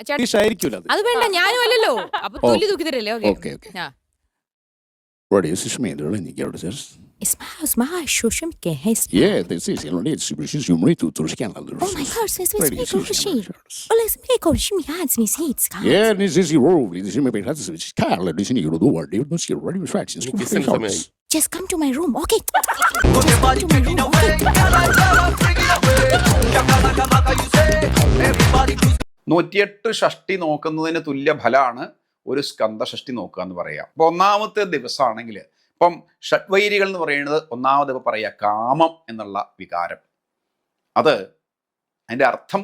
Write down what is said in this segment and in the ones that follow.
അത് വേണ്ട, ഞാനും അല്ലല്ലോ. അപ്പൊ തുല്യ തൂക്കി തരല്ലേ? اوكي What is this mean? اسمها شوشم كهيس. Yeah, this is you need to scan all Oh my god, this is very cool. Well, let's make a shim yads me seats. Yeah, this is your role. This is maybe that's Carl. This is you do what you don't see what you fractions. Just come to my room, okay? 108 ഷഷ്ടി നോക്കുന്നതിന് തുല്യ ഫലമാണ് ഒരു സ്കന്ധ ഷഷ്ടി നോക്കുക എന്ന് പറയാം. അപ്പോൾ ഒന്നാമത്തെ ദിവസമാണെങ്കിൽ ഇപ്പം ഷഡ്വൈരികൾ എന്ന് പറയുന്നത് ഒന്നാമത് ഇപ്പം പറയുക കാമം എന്നുള്ള വികാരം. അത് അതിൻ്റെ അർത്ഥം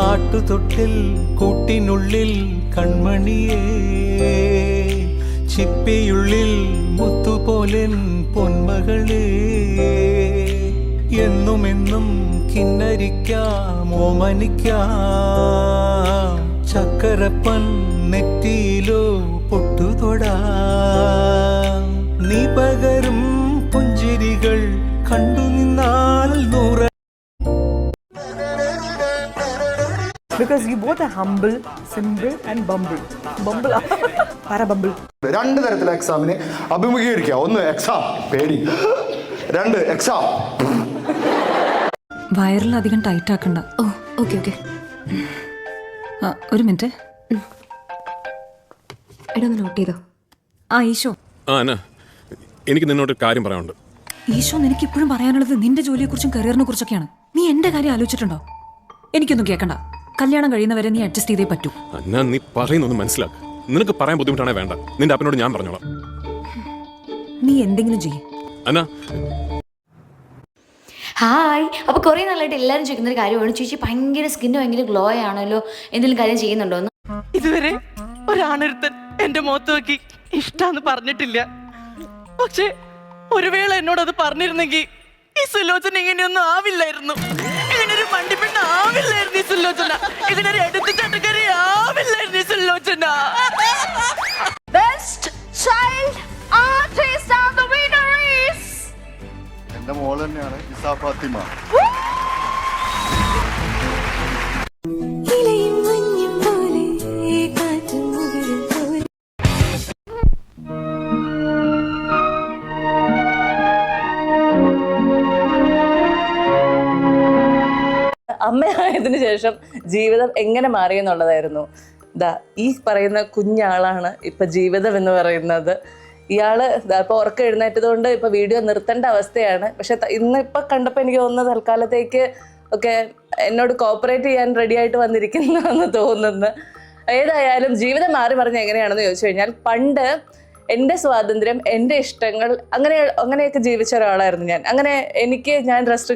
ആട്ടുതൊട്ടിൽ കൂട്ടിനുള്ളിൽ കൺമണിയേ ചിപ്പിയുള്ളിൽ മുത്തുപോലൻ പൊന്മകളേ എന്നുമെന്നും കിന്നരിക്കാം ഓമനിക്കാം ചക്കരപ്പൻ നെറ്റിയിലോ പൊട്ടുതൊടാ നീ പകരും പുഞ്ചിരികൾ കണ്ടു നിന്നാൽ Noora. Because you both are humble, simple and bumble. Bumble, para bumble. രണ്ട് തരത്തിലെ എക്സാമിനെ അഭിമുഖീകരിക്കുക. ഒന്ന് എക്സാം പേടി, രണ്ട് എക്സാം. വയറിൽ അധികം ടൈറ്റ് ആക്കണ്ട. ഓ ഓക്കെ ഓക്കെ. ഒരു മിനിറ്റ്. എടൊന്ന് നോട്ട് ചെയ്തോ. ഈശോ, എനിക്ക് നിന്നോട് കാര്യം പറയാനുണ്ട്. ഈശോ, നിനക്ക് ഇപ്പോഴും പറയാനുള്ളത് നിന്റെ ജോലിയെക്കുറിച്ചും കരിയറിനെ കുറിച്ചൊക്കെയാണ്. നീ എന്റെ കാര്യം ആലോചിച്ചിട്ടുണ്ടോ? എനിക്കൊന്നും കേൾക്കണ്ട. കല്യാണം കഴിയുന്നവരെ നീ അഡ്ജസ്റ്റ് ചെയ്തേ പറ്റൂ. നീ പറയുന്നൊന്ന് മനസ്സിലാക്കുക. നിനക്ക് പറയാൻ ബുദ്ധിമുട്ടാണേ വേണ്ട. നിന്റെ അപ്പനോട് ഞാൻ പറഞ്ഞോളാം. നീ എന്തെങ്കിലും ചെയ്യും. ഹായ്. അപ്പോൾ കുറേ നാളായിട്ട് എല്ലാവരും ചോദിക്കുന്നൊരു കാര്യമാണ്, ചേച്ചി ഭയങ്കര സ്കിന്ന് ഭയങ്കര ഗ്ലോ ആണല്ലോ, എന്തെങ്കിലും കാര്യം ചെയ്യുന്നുണ്ടോ എന്ന്. ഇതുവരെ ഒരാണൊരുത്തൻ എന്റെ മുഖത്ത് നോക്കി ഇഷ്ടാന്ന് പറഞ്ഞിട്ടില്ല. പക്ഷെ ഒരു വേള എന്നോടത് പറഞ്ഞിരുന്നെങ്കിൽ ഈ സുലോചന ഇങ്ങനെയൊന്നും ആവില്ലായിരുന്നു. ഇങ്ങനൊരു മണ്ടിപ്പെണ്ണ ആവില്ലായിരുന്നു ഈ സുലോചന. ഇതിനൊരു എടുത്തു ചട്ടക്കറി ആവില്ലായിരുന്നു ഈ Sulochana. Best child artist and the winner is എന്റെ മോൾ തന്നെയാണ് ഇസാ ഫാത്തിമ. അമ്മയായതിനു ശേഷം ജീവിതം എങ്ങനെ മാറിയെന്നുള്ളതായിരുന്നു. ഈ പറയുന്ന കുഞ്ഞാളാണ് ഇപ്പൊ ജീവിതം എന്ന് പറയുന്നത്. ഇയാള് ഇപ്പൊ ഉറക്കം എഴുന്നേറ്റത് കൊണ്ട് ഇപ്പൊ വീഡിയോ നിർത്തേണ്ട അവസ്ഥയാണ്. പക്ഷെ ഇന്നിപ്പൊ കണ്ടപ്പോ എനിക്ക് തോന്നുന്നത് തൽക്കാലത്തേക്ക് ഒക്കെ എന്നോട് കോപ്പറേറ്റ് ചെയ്യാൻ റെഡി ആയിട്ട് വന്നിരിക്കുന്നതെന്ന് തോന്നുന്നു. ഏതായാലും ജീവിതം മാറി മറിഞ്ഞ് എങ്ങനെയാണെന്ന് ചോദിച്ചു കഴിഞ്ഞാൽ, പണ്ട് എൻ്റെ സ്വാതന്ത്ര്യം, എൻ്റെ ഇഷ്ടങ്ങൾ അങ്ങനെയൊക്കെ ജീവിച്ച ഒരാളായിരുന്നു ഞാൻ. അങ്ങനെ ഞാൻ റെസ്ട്രിക്ഷൻ